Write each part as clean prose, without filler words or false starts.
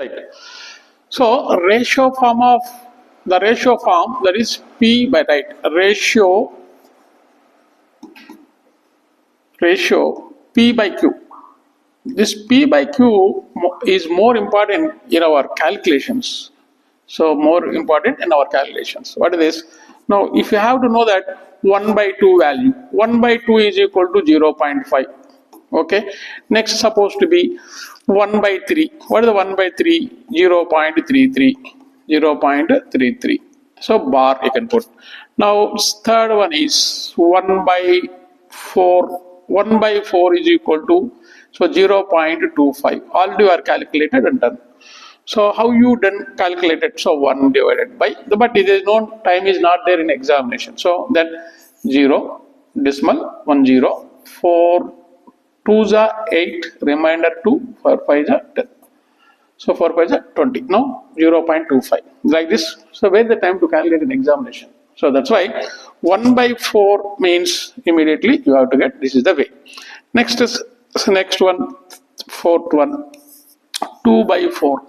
Right. So ratio form that is P by right ratio P by Q. This P by Q is more important in our calculations. So more important in our calculations. What is this? Now if you have to know that 1 by 2 value, 1 by 2 is equal to 0.5. Okay. Next supposed to be 1 by 3. What is the 1 by 3? 0.33. 0.33. So bar you can put. Now third one is 1 by 4. 1 by 4 is equal to, so 0.25. Already you are calculated and done. So how you done calculated? So 1 divided by, but there is no time is not there in examination. So then 0 decimal 1 0 4 2s are 8, remainder 2, 4 5s are 10. So 4 5s are 20. No, 0.25 like this. So where is the time to calculate an examination? So that's why 1 by 4 means immediately you have to get, this is the way. Next is next one, fourth one, 2 by 4.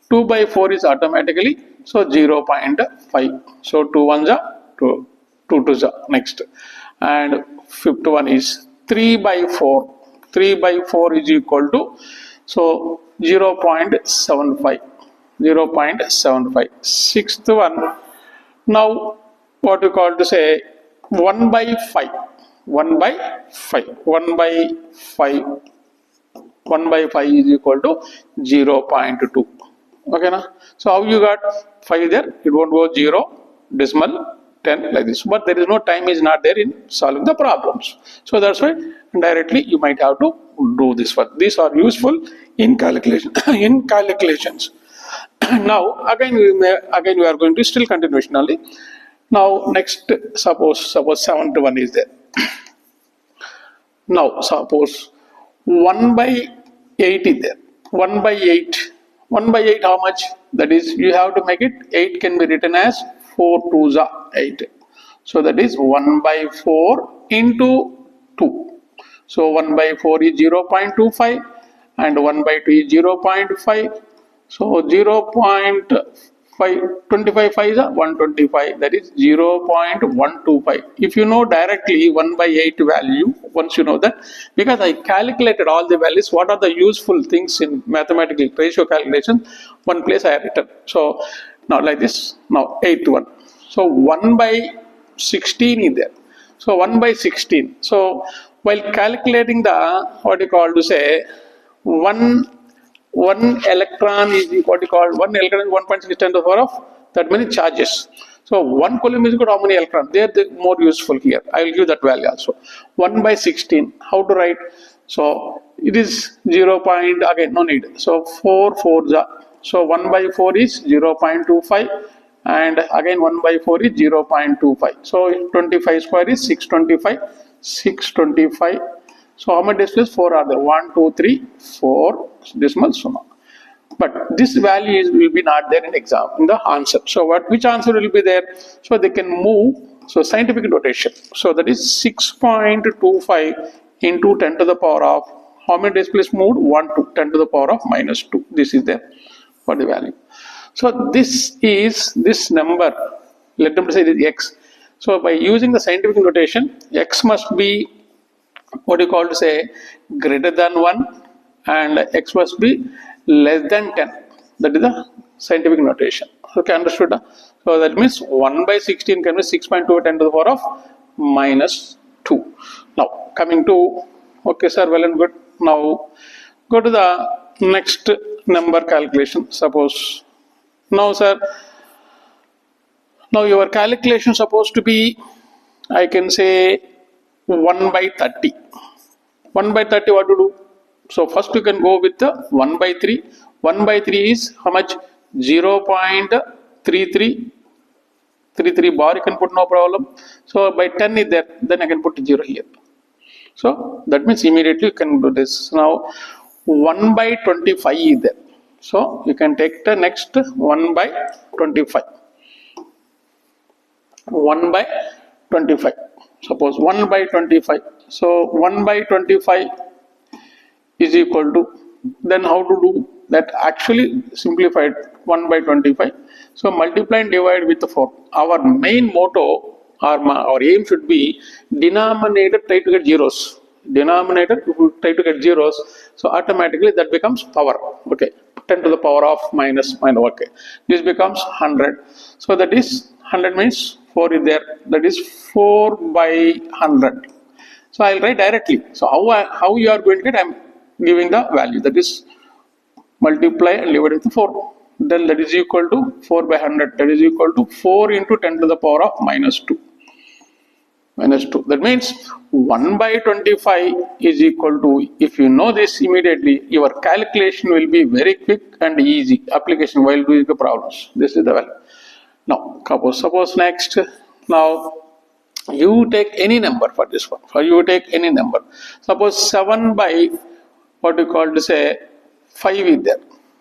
2 by 4 is automatically, so 0.5. So 2 ones are 2, 2 twos are next. And fifth one is 3 by 4. 3 by 4 is equal to, so 0.75. 0.75. Sixth one, now what you call to say 1 by 5. 1 by 5. 1 by 5. 1 by 5 is equal to 0.2. Okay, na? So how you got 5 there? It won't go 0, decimal 10 like this. But there is no time is not there in solving the problems. So that's why directly you might have to do this one. These are useful in calculation in calculations. Now again we are going to still continuation only. Now next suppose 7 to 1 is there. Now suppose 1 by 8 is there. 1 by 8. 1 by 8 how much? That is, you have to make it, 8 can be written as 4 2s are 8. So that is 1 by 4 into 2. So 1 by 4 is 0.25 and 1 by 2 is 0.5. So 0.5, 25 5 is 125, that is 0.125. If you know directly 1 by 8 value, once you know that, because I calculated all the values, what are the useful things in mathematical ratio calculation, one place I have written. So now like this, now 8 to 1. So 1 by 16 is there. So 1 by 16. So while calculating the, what you call to say, one electron is what you call, 1 electron is 1.6 10 to the power of that many charges. So 1 coulomb is equal to how many electrons? They are the more useful here. I will give that value also. 1 by 16. How to write? So it is 0. Again no need. So 4 4s are. So 1 by 4 is 0.25 and again 1 by 4 is 0.25. So 25 square is 625. 625. So how many decimals? 4 are there? 1 2 3 4 decimal summa. But this value will be not there in exam in the answer. So which answer will be there? So they can move. So scientific notation. So that is 6.25 into 10 to the power of, how many decimals moved? 1 to 10 to the power of minus 2. This is there for the value. So this is this number. Let them say it is x. So by using the scientific notation, x must be, what you call to say, greater than 1 and x must be less than 10. That is the scientific notation. Okay, understood? So that means 1 by 16 can be 6.2 10 to the power of minus 2. Now coming to, okay sir, well and good. Now go to the next number calculation. Suppose, now sir, now your calculation supposed to be, I can say 1 by 30. 1 by 30 what to do? So first you can go with the 1 by 3. 1 by 3 is how much? 0.33. 33 bar you can put, no problem. So by 10 is there, then I can put 0 here. So that means immediately you can do this. Now 1 by 25 is there. So you can take the next 1 by 25. 1 by 25. Suppose 1 by 25. So 1 by 25 is equal to, then how to do? that actually simplified 1 by 25. So multiply and divide with 4. Our main motto or our aim should be denominator try to get zeros. Denominator if you try to get zeros, so automatically that becomes power. Okay, 10 to the power of minus. Okay, this becomes 100. So that is 100 means 4 is there. That is 4 by 100. So I'll write directly. So how you are going to get? I'm giving the value, that is multiply and divide with 4. Then that is equal to 4 by 100. That is equal to 4 into 10 to the power of minus 2. Minus 2. That means 1 by 25 is equal to, if you know this immediately, your calculation will be very quick and easy application while doing the problems. This is the value. Now, suppose next, now you take any number for this one. For you take any number. Suppose 7 by what you call to say 5 is there.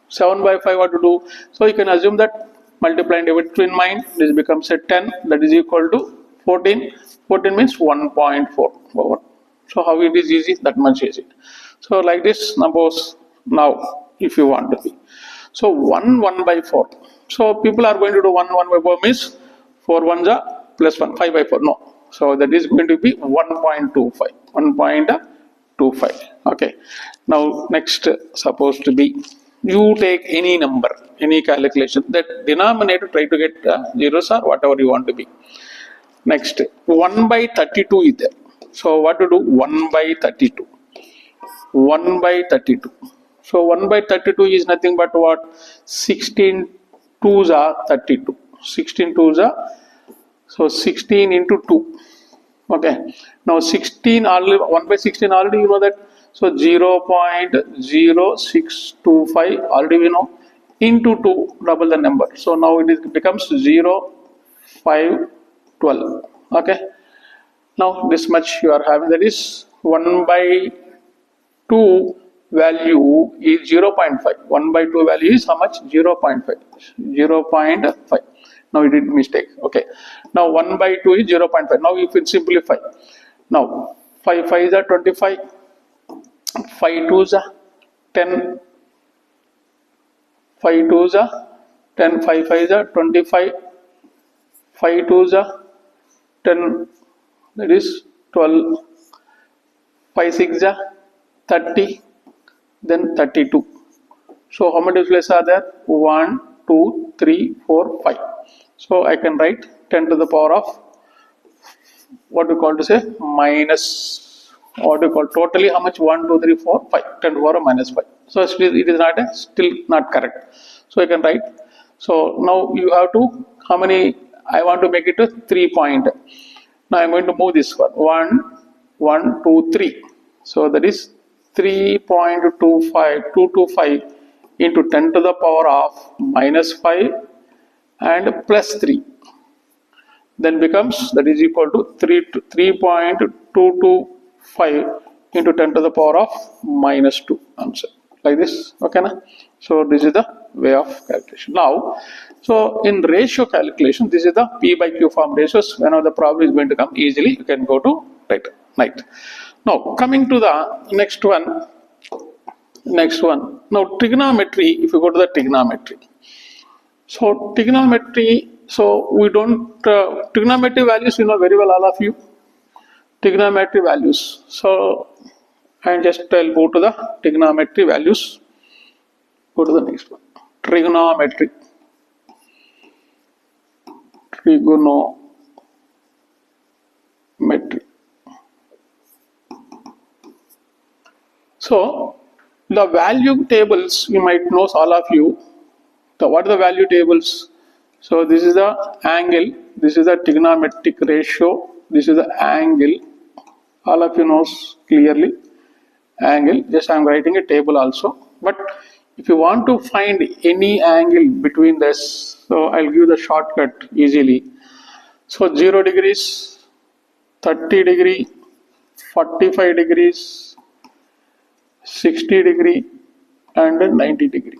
7 by 5 what to do? So you can assume that multiply and divide between mine. This becomes a 10. That is equal to 14. 14 means 1.4 over. So how it is easy? That much easy. So like this, numbers now if you want to be. So 1 by 4. So people are going to do 1 by 4 means 4 ones are plus 1, 5 by 4. No. So that is going to be 1.25. 1.25. Okay. Now next, supposed to be you take any number, any calculation, that denominator try to get zeros or whatever you want to be. Next, 1 by 32 is there. So what to do? 1 by 32. 1 by 32. So 1 by 32 is nothing but what? 16 2s are 32. 16 2s are, so 16 into 2. Okay. Now 16 already, 1 by 16 already you know that. So 0.0625 already we know, into 2 double the number. So now it becomes 0.512. Okay. Now this much you are having, that is 1 by 2 value is 0.5. 1 by 2 value is how much? 0.5. 0.5. Now it did mistake. Okay. Now 1 by 2 is 0.5. Now if it simplify. Now 5 5s are 25. 5 2s are 10. 5 2s are 10. 5 5s are 25. 5 2s are 10. That is 12. 5 6s are 30. Then 32. So how many places are there? 1 2 3 4 5. So I can write 10 to the power of what we call to say minus, what we call totally how much? 1 2 3 4 5. 10 to the power of minus 5. So it is not still not correct. So I can write. So now you have to, how many? I want to make it a 3 point. Now I am going to move this one. 1 1 2 3. So that is 3.225 into 10 to the power of minus 5 and plus 3. Then becomes, that is equal to 3.225 into 10 to the power of minus 2. Answer. Like this. Okay. Na? So this is the way of calculation. Now, so in ratio calculation, this is the P by Q form ratios. Whenever the problem is going to come easily, you can go to night. Now coming to the next one. Now trigonometry, if you go to the trigonometry. So trigonometry, so we don't, trigonometry values you know very well, all of you. Trigonometry values. So I just I'll go to the trigonometry values. Go to the next one. Trigonometry. So the value tables, you might know, all of you. What are the value tables? So this is the angle, this is the trigonometric ratio, this is the angle. All of you knows clearly angle. Just I am writing a table also. But if you want to find any angle between this, so I'll give the shortcut easily. So 0 degrees, 30 degree, 45 degrees, 60 degree and 90 degree.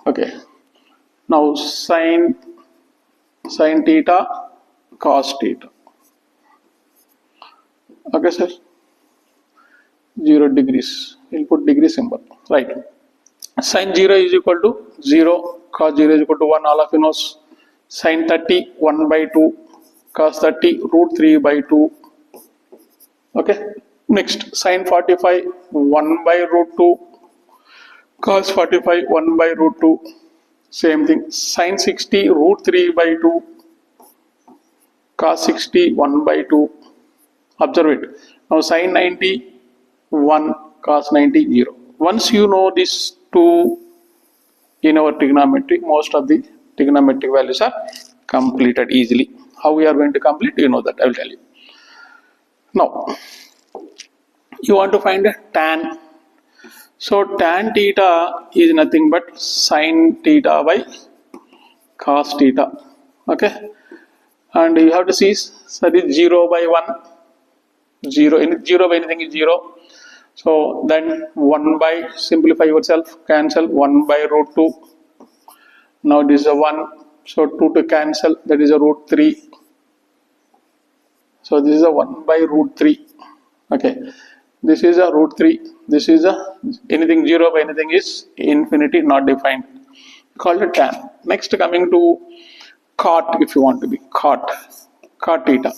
Okay. Now sine theta, cos theta. Okay, sir. 0 degrees. We'll put degree symbol. Right. Sin 0 is equal to 0, cos 0 is equal to 1, all of you know. Sin 30, 1 by 2, cos 30, root 3 by 2. Okay. Next, sin 45, 1 by root 2, cos 45, 1 by root 2. Same thing. Sin 60, root 3 by 2, cos 60, 1 by 2. Observe it. Now, sin 90, 1, cos 90, 0. Once you know these two in our trigonometry, most of the trigonometric values are completed easily. How we are going to complete, you know that, I will tell you. Now, you want to find a tan. So, tan theta is nothing but sin theta by cos theta. Okay. And you have to see, that is 0 by 1. 0 by anything is 0. So, then 1 by, simplify yourself, cancel 1 by root 2. Now, this is a 1. So, 2 to cancel, that is a root 3. So, this is a 1 by root 3. Okay. This is a root 3. This is a, anything 0 by anything is infinity, not defined. Called a tan. Next, coming to cot, if you want to be cot theta.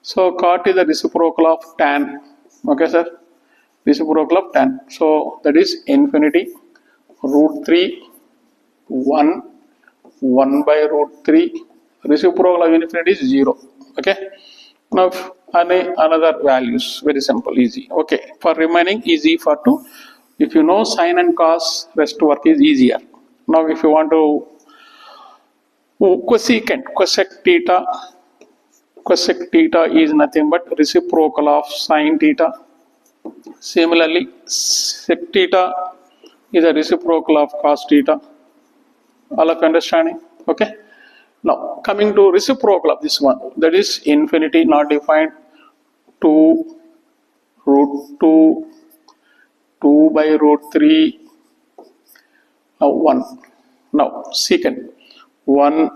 So, cot is the reciprocal of tan. Okay, sir? Reciprocal of tan. So, that is infinity, root 3, 1, 1 by root 3. Reciprocal of infinity is 0. Okay. Now, another values, very simple, easy. Okay. For remaining, easy for to, if you know sin and cos, rest work is easier. Now, if you want to cosecant, cosec theta is nothing but reciprocal of sin theta. Similarly, sec theta is a reciprocal of cos theta. All of you understanding? Okay. Now, coming to reciprocal of this one, that is infinity, not defined, 2, root 2, 2 by root 3, now 1. Now, secant, 1,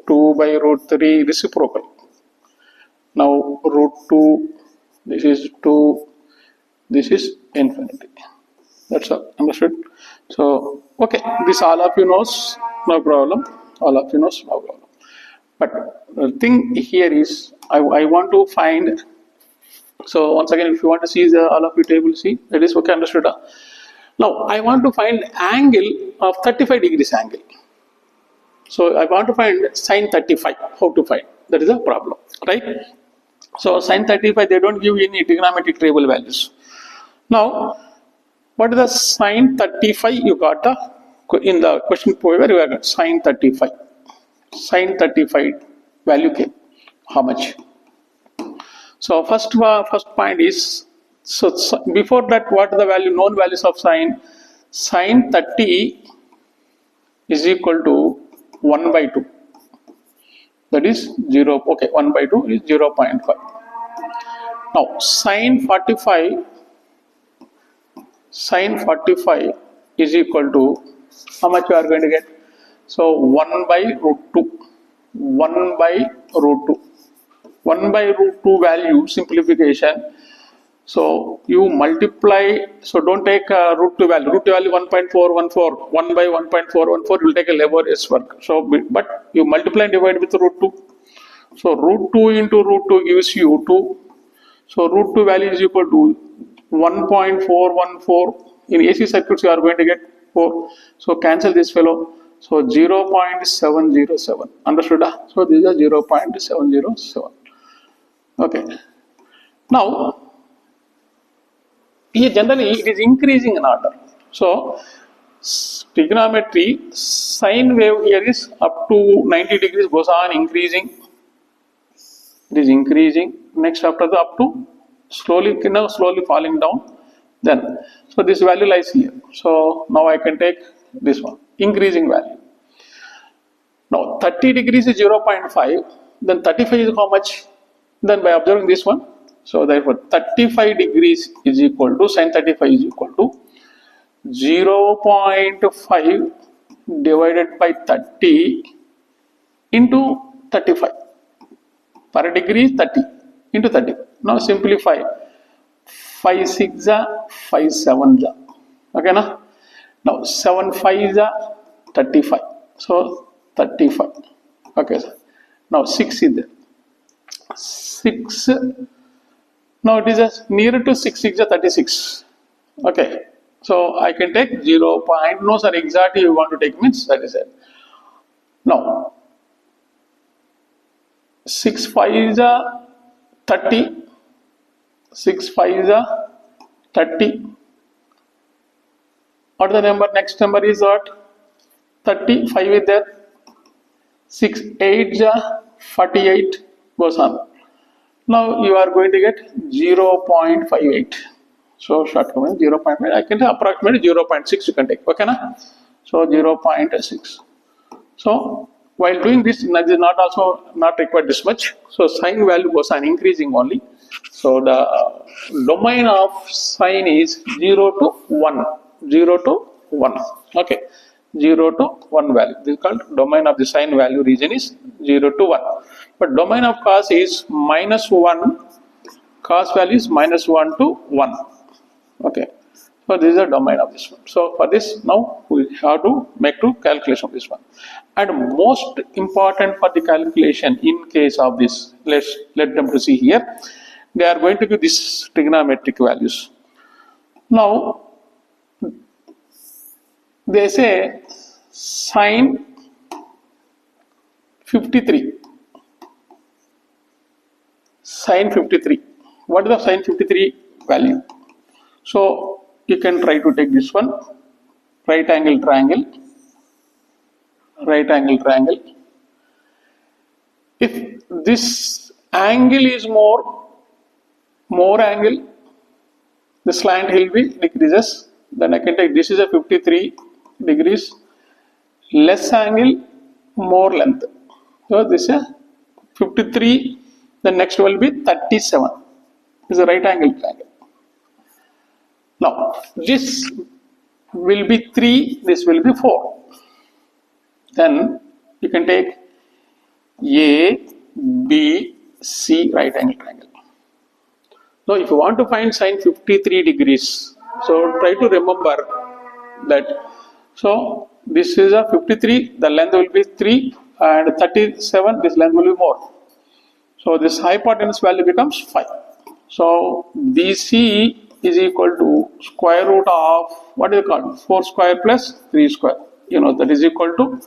2 by root 3, reciprocal. Now, root 2, this is 2, this is infinity. That's all, understood? So, okay, this all of you knows, no problem. All of you knows, no problem. But the thing here is, I want to find, so once again, if you want to see the all of you table, see, that is okay, understood. Now, I want to find angle of 35 degrees angle. So, I want to find sin 35, how to find, that is a problem, right? So, sin 35, they don't give any trigonometric table values. Now, what is the sin 35 you got in the question paper, you got sin 35. Sin 35 value came. How much? So, first point is, so before that, what are the value, known values of sin? Sin 30 is equal to 1 by 2. That is 0. Okay, 1 by 2 is 0.5. Now, sin 45 is equal to, how much you are going to get? So, 1 by root 2. 1 by root 2. 1 by root 2 value, simplification. So, you multiply, so don't take root 2 value. Root 2 value 1.414. 1 by 1.414, you will take a laborious work. So, but you multiply and divide with root 2. So, root 2 into root 2 gives you 2. So, root 2 value is equal to 1.414. In AC circuits, you are going to get 4. So, cancel this fellow. So, 0.707. Understood? So, this is 0.707. Okay. Now, here generally it is increasing in order. So, trigonometry, sine wave here is up to 90 degrees, goes on increasing. It is increasing. Next, after the up to slowly falling down. Then, so this value lies here. So, now I can take this one, increasing value. Now, 30 degrees is 0.5. Then 35 is how much? Then by observing this one. So, therefore, 35 degrees is equal to, sin 35 is equal to 0.5 divided by 30 into 35. Per degree is 30 into 30. Now, simplify. 5 6 5 7. Okay, na? Now 7 5 is a 35. So 35. Okay, sir. Now 6 is there. 6. Now it is a nearer to 6 is a 36. Okay. So I can take 0. No, sir, exactly you want to take means that is it. Now 6 5 is a 30. 6 5 is a 30. What the number? Next number is what? 35 is there. 6 8 is a 48. Goes on. Now you are going to get 0.58. So shortcoming 0.5. I can take approximately 0.6 you can take. Okay, na? So 0.6. So while doing this, it is not also not required this much. So sine value goes on increasing only. So the domain of sine is 0 to 1. 0 to 1. Okay. 0 to 1 value. This is called domain of the sine value region is 0 to 1. But domain of cos is minus 1. Cos value is minus 1 to 1. Okay. So this is the domain of this one. So for this now we have to make to calculation of this one. And most important for the calculation in case of this, let them to see here. They are going to give this trigonometric values. Now they say sine 53. Sine 53. What is the sine 53 value? So you can try to take this one, right angle triangle, right angle triangle. If this angle is more angle, the slant will be decreases. Then I can take this is a 53 degrees, less angle, more length. So this is a 53, the next will be 37. This is a right angle triangle. Now this will be 3, this will be 4. Then you can take A, B, C right angle triangle. Now if you want to find sine 53 degrees, so try to remember that. So this is a 53, the length will be 3, and 37, this length will be more. So this hypotenuse value becomes 5. So BC is equal to square root of, what is it called? 4 square plus 3 square. You know, that is equal to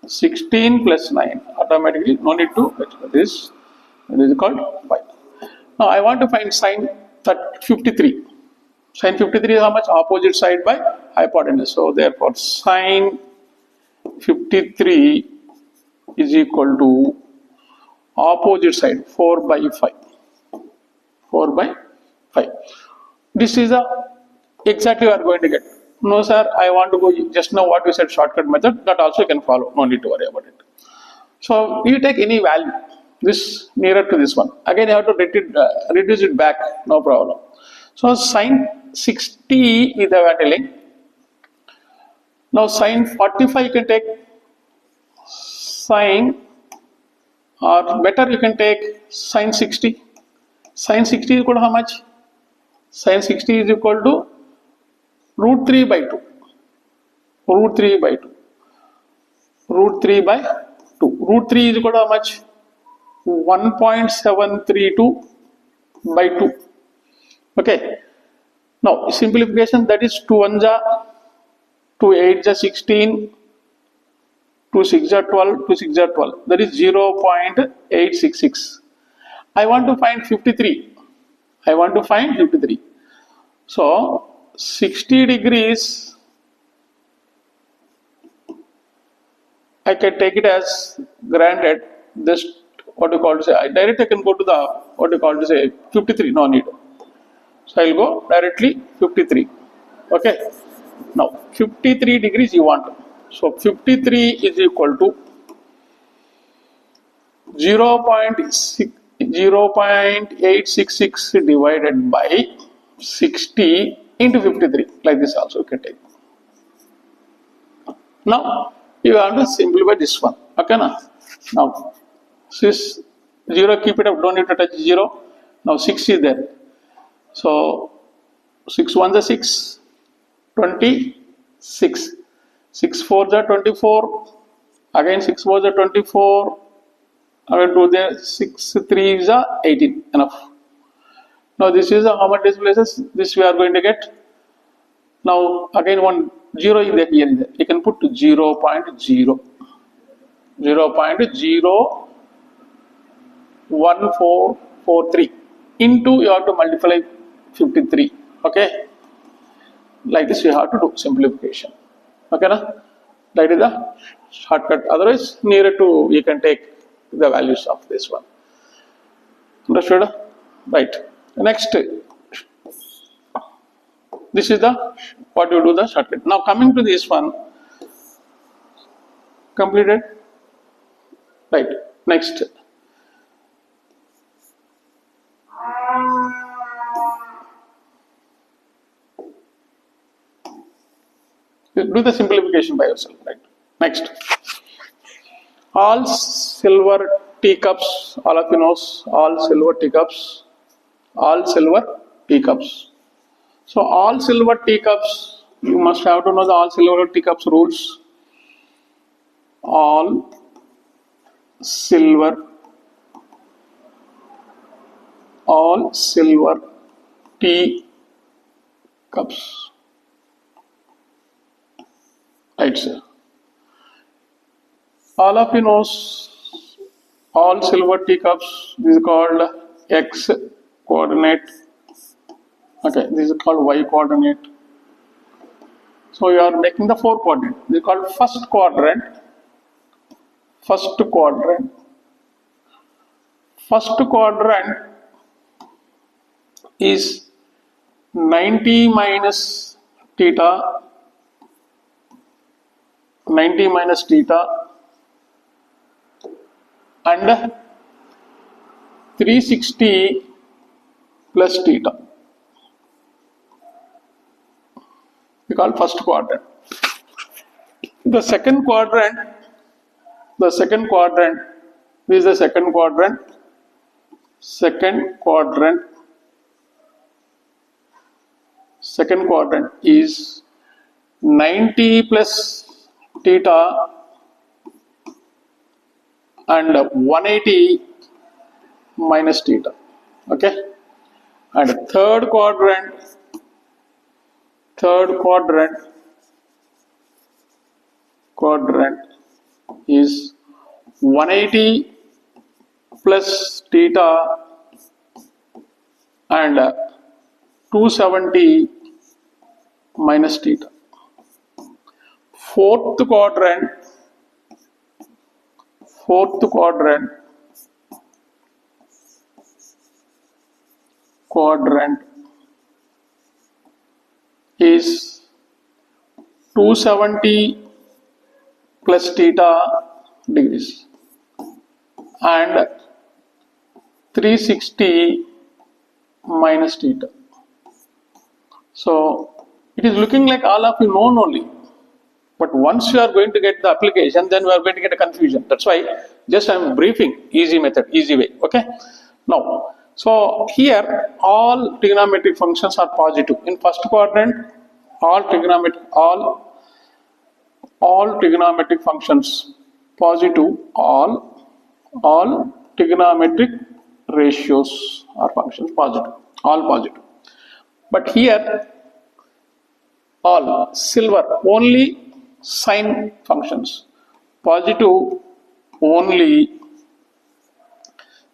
16 plus 9. Automatically, no need to this. It is called 5. Now I want to find sine 53. Sine 53 is how much? Opposite side by hypotenuse. So therefore sine 53 is equal to opposite side 4 by 5. 4 by 5. This is a exactly you are going to get. No sir, I want to go just now what we said shortcut method, that also you can follow. No need to worry about it. So you take any value, this nearer to this one. Again you have to reduce it back, no problem. So sine 60 is the we are telling. Now sine 45 you can take sine, or better you can take sine 60. Sine 60 is equal to how much? Sine 60 is equal to root 3 by 2. Root 3 by 2. Root 3 by 2. Root 3 is equal to how much? 1.732 by 2. Okay. Now simplification, that is 2 1 ja, 2 8 ja 16, 2 6 ja 12, 2 6 ja 12. That is 0.866. I want to find 53. I want to find 53. So 60 degrees, I can take it as granted. This what you call to say. I directly can go to the what you call to say 53. No need. So I will go directly 53. Okay. Now 53 degrees you want. So 53 is equal to 0.866 divided by 60 into 53. Like this also you can take. Now you have to simplify this one. Okay, now this 0 keep it up, don't need to touch 0. Now 6 is there. So 6 1 is 6, 27. 6. 6 4s are 24. Again 6 4s are 24. Again 2 there, 6 3s are 18. Enough. Now this is how much displaces? This we are going to get. Now again one 0 is there here. You can put 0 0.0. 0.01443 into you have to multiply 53. Okay, like this you have to do simplification. Okay, na? That is the shortcut. Otherwise, nearer to you can take the values of this one. Understood? Right. Next, this is the what you do the shortcut. Now coming to this one, completed. Right. Next. Do the simplification by yourself. Right. Next. All silver teacups. All of you knows all silver teacups. All silver teacups. So all silver teacups. You must have to know the all silver teacups rules. All silver tea cups. Right, sir. All of you knows all silver teacups. This is called X coordinate. Okay, this is called Y coordinate. So you are making the 4 quadrant. This is called first quadrant. First quadrant. First quadrant is 90 minus theta, 90 minus theta, and 360 plus theta. We call first quadrant. The second quadrant, this is the second quadrant. Second quadrant is 90 plus theta and 180 minus theta. Okay, and third quadrant is 180 plus theta and 270 minus theta. Fourth quadrant is 270 plus theta degrees and 360 minus theta. So it is looking like all of you know only, but once you are going to get the application, then we are going to get a confusion. That's why just I am briefing easy method, easy way. Okay. Now, so here all trigonometric functions are positive. In first quadrant, all trigonometric functions positive. All trigonometric ratios are functions positive. All positive. But here all silver only sine functions. Positive only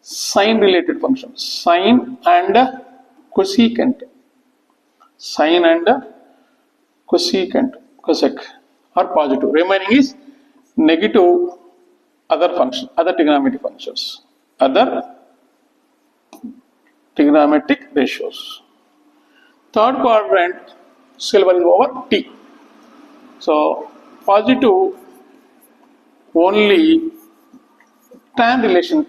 sine related functions. Sine and cosecant. Sine and cosecant, cosec are positive. Remaining is negative other function, other trigonometric functions, other trigonometric ratios. Third quadrant, silver is over T. So positive only tan related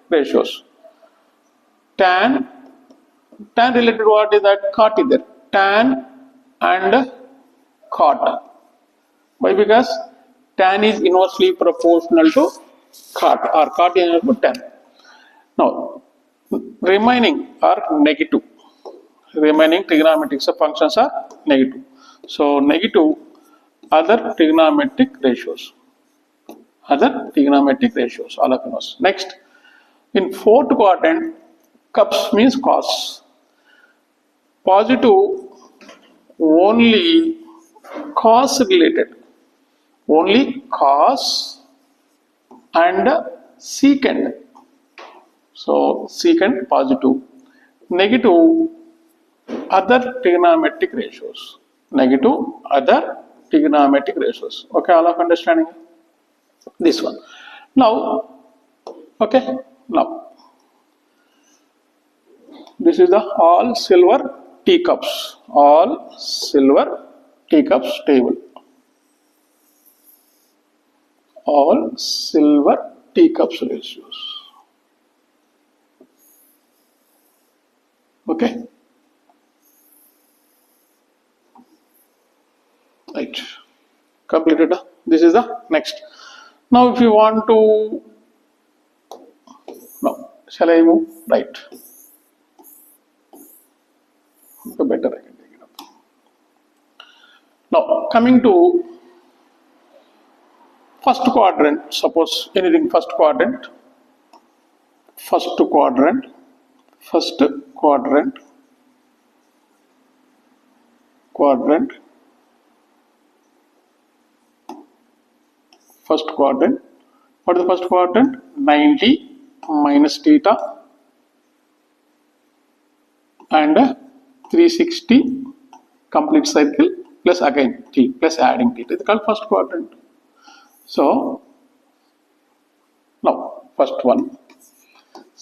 ratios. Tan related, what is that? Cot is there. Tan and cot. Why? Because tan is inversely proportional to cot, or cot is equal to tan. Now remaining are negative. remaining trigonometric functions are negative. So negative other trigonometric ratios. Other trigonometric ratios, all of you know. Next, in fourth quadrant, cups means cos. Positive only cos related. Only cos and secant. So secant positive. Negative other trigonometric ratios. Negative other trigonometric ratios. Okay, all of understanding this one. Now, okay, now this is the all silver teacups. All silver teacups table. All silver teacups ratios. Okay. Right. Completed. This is the next. Now, if you want to, no, shall I move? Right. Okay, better I can take it up. Now, coming to first quadrant, suppose anything first quadrant, first quadrant, first quadrant, quadrant, first quadrant. What is the first quadrant? 90 minus theta and 360 complete circle plus again t plus adding theta. It's called first quadrant. So now first one